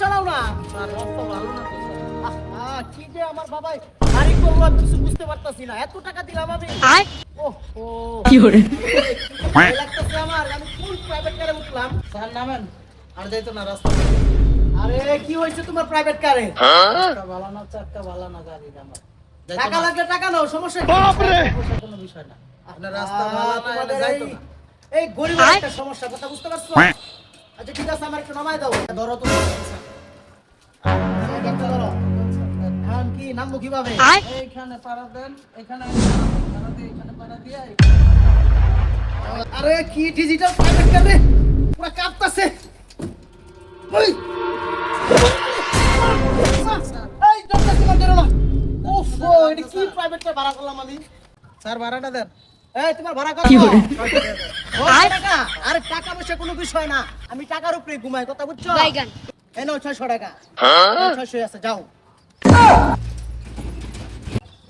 চালাও না। স্যার রাস্তা ভালো না তো স্যার। কি যে আমার বাবাই গাড়ি করলো আমি কিছু বুঝতে পারতাছি না, এত টাকা দিলাম আমি। ওহো কি করে ভয় লাগতেছে আমার, আমি ফুল প্রাইভেট কারে উঠলাম। স্যার নামেন, আর যাইতো না রাস্তা আরে কি হয়েছে তোমার প্রাইভেট কারে? রাস্তা ভালো না, চাক্কা ভালো না গাড়ির আমার। যাইতো টাকা না। লাগলে টাকা নাও, সমস্যা কি? পয়সা কোনো বিষয় না। আপনার রাস্তা ভালো না, তোমাদের এলে যাইতো না। এই গরিবের একটা সমস্যা, কথা বুঝতে পারছো? আচ্ছা ঠিক আছে, আমার একটু নামাই দাও। ধরো তুমি একটা ধরো। এখন কি নামবো কিভাবে? এইখানে পাড়া দেন, এখানে পাড়া দিয়ে, এখানে পাড়া দিয়ে। আরে কি ডিজিটাল প্রাইভেট কার রে, পুরো কাঁপতাছে। ওই এই ডক্টর তোমার ধরো না। উফ, এটা কি প্রাইভেট কার ভাড়া করলাম আমি? স্যার ভাড়াটা দেন। এই তোমার ভাড়া কত? কি করে? টাকা? আরে টাকা পয়সা কোনো বিষয় না, আমি টাকার উপরে ঘুমাই, কথা বুঝছো? বাইগান এই নাও 600 টাকা। 600 আছে, যাও।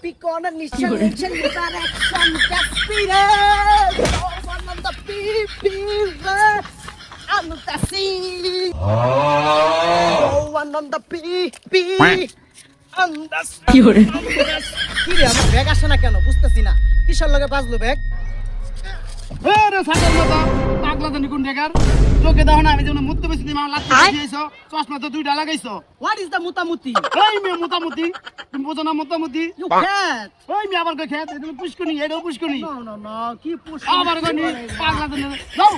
Pick on a mission, mission direction, experience. One on the people, I'm the sea. One on the people, I'm the sea. কি করে কি রে, আমার ব্যাগ আসে না কেন বুঝতেছি না, কিসের লগে বাজলো ব্যাগ? রে ছাগল মতো পাগলা জানি কোন জায়গার লোকে দেখো না আমি যেমন মুত্তে বেশি দিন আমার লাত্তি দিয়েছো চশমা তো দুইটা লাগাইছো What is the মুতামুতি? এই মেয়ে মোটামুটি তুমি বোঝো না মোটামুটি You can't. ওই মেয়ে আবার কই খেত তুমি পুষ্কনি এটাও পুষ্কনি No, no, no. কি পুষ? আবার কই পাগলা জানি যাও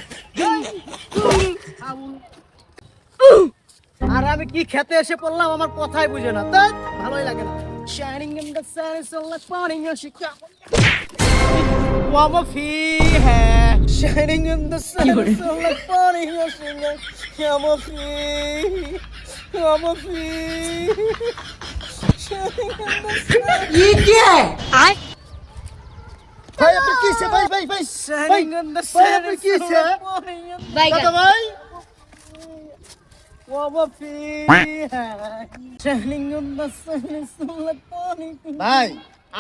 আর আমি কি খেতে এসে পড়লাম, আমার কথাই বুঝে না, তাই ভালোই লাগে না। Shining in the sun is like morning in Chicago. Wama fee hai shining in the sun is like morning in Chicago. Wama fee shining in the sun. ये क्या है आय ভাই আপনি কি সে ভাই ভাই ভাই shining in the sun আপনি কি সে বাইগান দাদা ভাই Wama fee hai shining in the sun is like morning. ভাই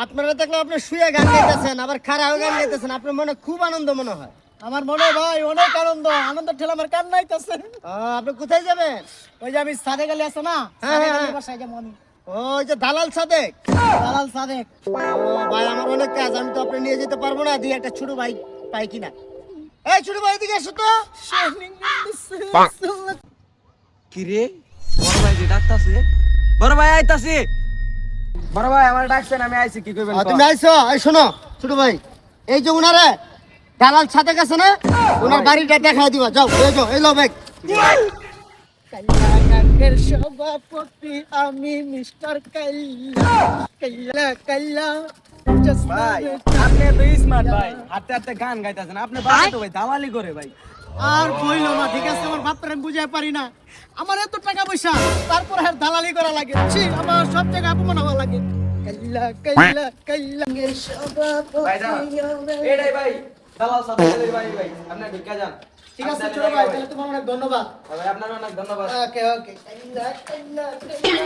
আপনারা দেখলাম আপনি শুয়ে গান গাইতেছেন, আবার খাড়াও গান গাইতেছেন, আপনার মনে খুব আনন্দ মনে হয়। আমার মনে ভাই অনেক আনন্দ, আনন্দ ঠেলা আমার কান নাইতেছে। আপনি কোথায় যাবেন? ওই যে আমি সাদেক আলী আছে না, সাদেক আলী বাসায় যাবো আমি। ওই যে দালাল সাদেক, দালাল সাদেক। ও ভাই আমার অনেক কাজ, আমি তো আপনি নিয়ে যেতে পারবো না, দিয়ে একটা ছোট ভাই পাই কিনা। এই ছোট ভাই এদিকে এসো তো। কি রে বড় ভাই যে ডাকতাছে, বড় ভাই আইতাছে। বড় ভাই আমার ডাকছেন, আমি আইছি, কি কইবেন? তুমি আইছো? এই শোনো ছোট ভাই, এই যে উনারে দালাল সাদেক আছে না, ওনার বাড়িটা দেখাই দিবা, যাও এই যাও, এই লও ব্যাগ। কাইলাকাকের সভাপতি আমি মিস্টার কাইলা কাইলা কাইলা ভাই আপনি তো স্মার্ট ভাই, হাতে হাতে গান গাইতাছেন, আপনি বাবা তো ভাই দালালি করে ভাই। আর কইলো না, ঠিক আছে আমার বাপরে আমি বুঝাই পারি না, আমার এত টাকা পয়সা তারপর আর দালালি করা লাগে, ছি আমার সব জায়গায় অপমান হওয়া লাগে। কাইলা কাইলা কাইলাকের ভাই দাঁড়ান। সভাপতি। এটাই ভাই দালাল সাথে ভাই ভাই আপনি ঢুকে যান। ঠিক আছে ছোট ভাই, তাহলে তোমার অনেক ধন্যবাদ। ভাই আপনার অনেক ধন্যবাদ। ওকে ওকে কাইলা কাইলা কাইলা